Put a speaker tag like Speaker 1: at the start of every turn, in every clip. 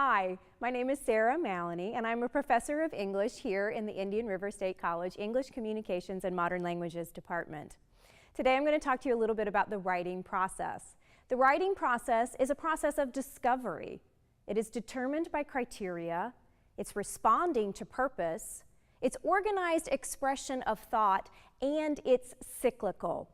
Speaker 1: Hi, my name is Sarah Mallonee, and I'm a professor of English here in the Indian River State College English Communications and Modern Languages Department. Today I'm going to talk to you a little bit about the writing process. The writing process is a process of discovery. It is determined by criteria, it's responding to purpose, it's organized expression of thought, and it's cyclical.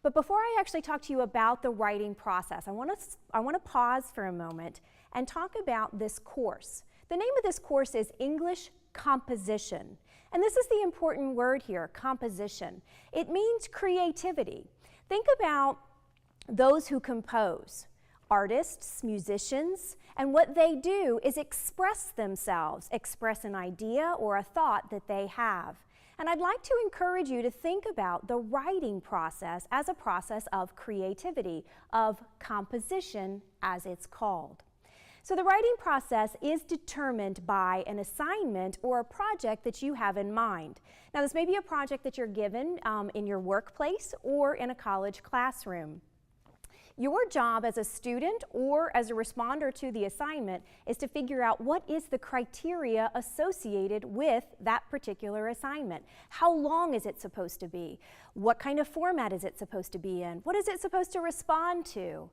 Speaker 1: But before I actually talk to you about the writing process, I want to pause for a moment and talk about this course. The name of this course is English Composition. And this is the important word here, composition. It means creativity. Think about those who compose, artists, musicians, and what they do is express themselves, express an idea or a thought that they have. And I'd like to encourage you to think about the writing process as a process of creativity, of composition as it's called. So the writing process is determined by an assignment or a project that you have in mind. Now this may be a project that you're given in your workplace or in a college classroom. Your job as a student or as a responder to the assignment is to figure out what is the criteria associated with that particular assignment. How long is it supposed to be? What kind of format is it supposed to be in? What is it supposed to respond to?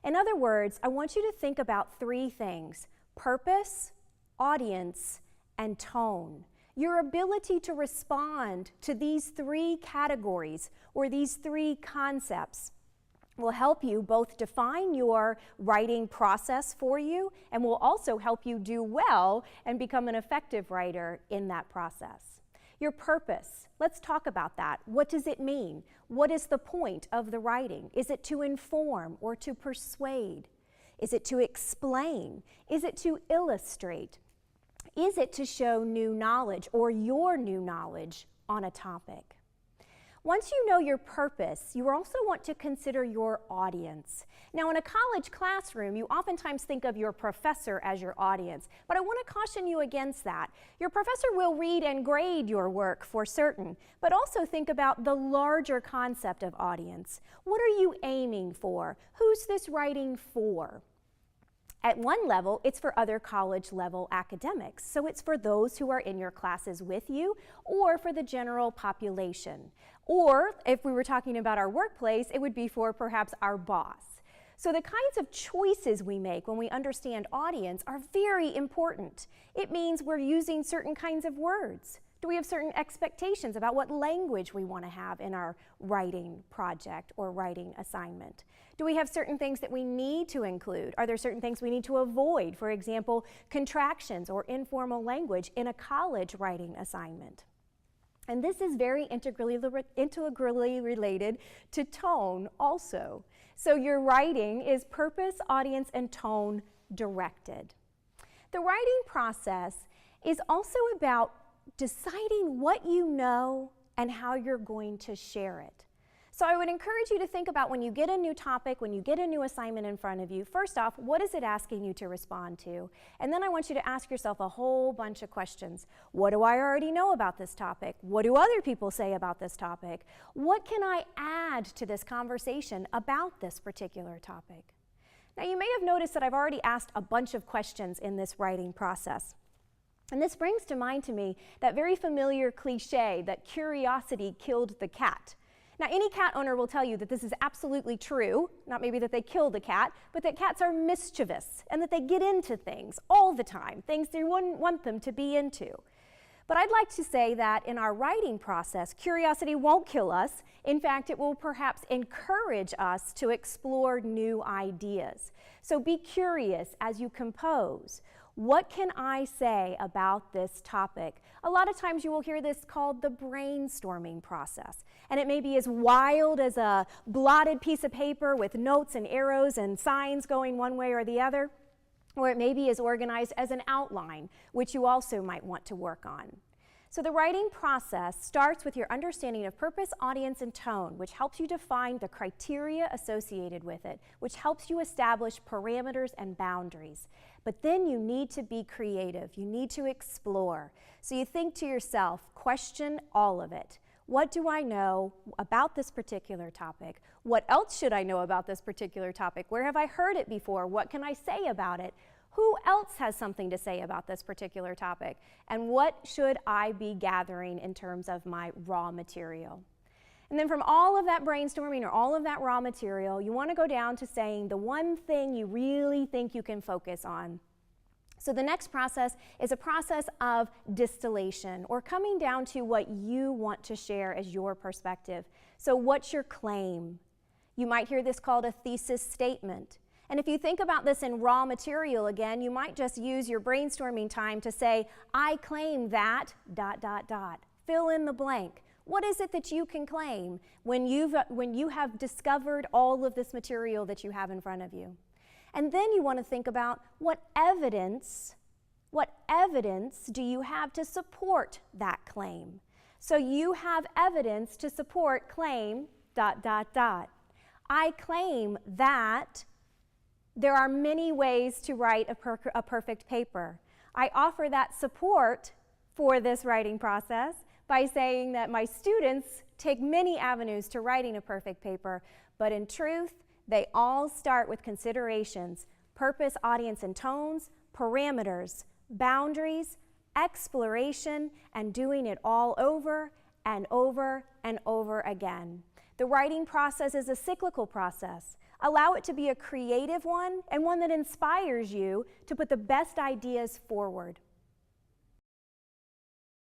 Speaker 1: In other words, I want you to think about three things: purpose, audience, and tone. Your ability to respond to these three categories or these three concepts will help you both define your writing process for you and will also help you do well and become an effective writer in that process. Your purpose, let's talk about that. What does it mean? What is the point of the writing? Is it to inform or to persuade? Is it to explain? Is it to illustrate? Is it to show new knowledge or your new knowledge on a topic? Once you know your purpose, you also want to consider your audience. Now, in a college classroom, you oftentimes think of your professor as your audience, but I want to caution you against that. Your professor will read and grade your work for certain, but also think about the larger concept of audience. What are you aiming for? Who's this writing for? At one level, it's for other college-level academics, so it's for those who are in your classes with you or for the general population. Or, if we were talking about our workplace, it would be for perhaps our boss. So the kinds of choices we make when we understand audience are very important. It means we're using certain kinds of words. Do we have certain expectations about what language we want to have in our writing project or writing assignment? Do we have certain things that we need to include? Are there certain things we need to avoid? For example, contractions or informal language in a college writing assignment. And this is very integrally related to tone also. So your writing is purpose, audience, and tone directed. The writing process is also about deciding what you know and how you're going to share it. So I would encourage you to think about when you get a new topic, when you get a new assignment in front of you, first off, what is it asking you to respond to? And then I want you to ask yourself a whole bunch of questions. What do I already know about this topic? What do other people say about this topic? What can I add to this conversation about this particular topic? Now you may have noticed that I've already asked a bunch of questions in this writing process. And this brings to mind to me that very familiar cliche that curiosity killed the cat. Now, any cat owner will tell you that this is absolutely true, not maybe that they kill the cat, but that cats are mischievous and that they get into things all the time, things you wouldn't want them to be into. But I'd like to say that in our writing process, curiosity won't kill us. In fact, it will perhaps encourage us to explore new ideas. So be curious as you compose. What can I say about this topic? A lot of times you will hear this called the brainstorming process. And it may be as wild as a blotted piece of paper with notes and arrows and signs going one way or the other. Or it may be as organized as an outline, which you also might want to work on. So the writing process starts with your understanding of purpose, audience, and tone, which helps you define the criteria associated with it, which helps you establish parameters and boundaries. But then you need to be creative. You need to explore. So you think to yourself, question all of it. What do I know about this particular topic? What else should I know about this particular topic? Where have I heard it before? What can I say about it? Who else has something to say about this particular topic? And what should I be gathering in terms of my raw material? And then from all of that brainstorming or all of that raw material, you want to go down to saying the one thing you really think you can focus on. So the next process is a process of distillation, or coming down to what you want to share as your perspective. So what's your claim? You might hear this called a thesis statement. And if you think about this in raw material again, you might just use your brainstorming time to say, I claim that, ... Fill in the blank. What is it that you can claim when you have discovered all of this material that you have in front of you? And then you want to think about what evidence do you have to support that claim? So you have evidence to support claim ... I claim that there are many ways to write a perfect paper. I offer that support for this writing process by saying that my students take many avenues to writing a perfect paper, but in truth, they all start with considerations: purpose, audience, and tones, parameters, boundaries, exploration, and doing it all over and over and over again. The writing process is a cyclical process. Allow it to be a creative one and one that inspires you to put the best ideas forward.